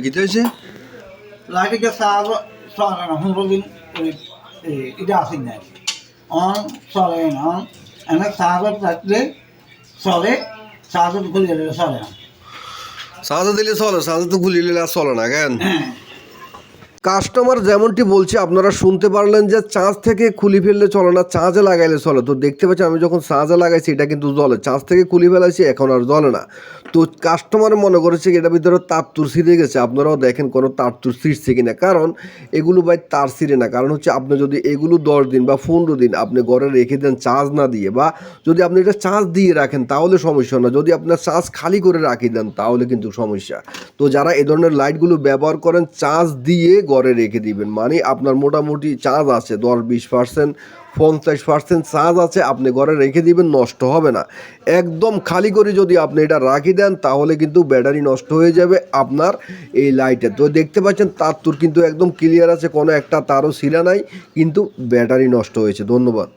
কি হয়েছে? লাইটে চার্জ চলে না 15 দিন এটা আসেন না অন চলে না এনে চার্জত রাখলে চলে চার্জত খুলে দিলে চলে না চার্জে দিলে চলে, চার্জে তো গুলি দিলে আর চলে না কেন? হ্যাঁ কাস্টমার যেমনটি বলছে আপনারা শুনতে পারলেন যে চার্জ থেকে খুলি ফেললে চলে না, চার্জে লাগাইলে চলে। তো দেখতে পাচ্ছি আমি যখন চার্জে লাগাইছি এটা কিন্তু জ্বলে, চার্জ থেকে খুলি ফেলাইছি এখন আর জ্বলে না। তো কাস্টমার মনে করেছে এটার ভিতরে তার তুর ছিঁড়ে গেছে। আপনারাও দেখেন কোনো তার তুর ছিঁড়ছে কিনা, কারণ এগুলো ভাই তার ছিঁড়ে না। কারণ হচ্ছে আপনি যদি এগুলো 10 দিন বা 15 দিন আপনি ঘরে রেখে দেন চার্জ না দিয়ে, বা যদি আপনি এটা চার্জ দিয়ে রাখেন তাহলে সমস্যা না, যদি আপনার চার্জ খালি করে রাখি দেন তাহলে কিন্তু সমস্যা। তো যারা এই ধরনের লাইটগুলো ব্যবহার করেন চার্জ দিয়ে ঘরে রেখে দিবেন, মানে আপনার মোটামুটি চার্জ আছে 10-20%, 50% চার্জ আছে, আপনি ঘরে রেখে দিবেন, নষ্ট হবে না। একদম খালি করে যদি আপনি এটা রাখি দেন তাহলে কিন্তু ব্যাটারি নষ্ট হয়ে যাবে আপনার এই লাইটের। তো দেখতে পাচ্ছেন তার তুর কিন্তু একদম ক্লিয়ার আছে, কোনো একটা তারও ছিঁড়া নাই, কিন্তু ব্যাটারি নষ্ট হয়েছে। ধন্যবাদ।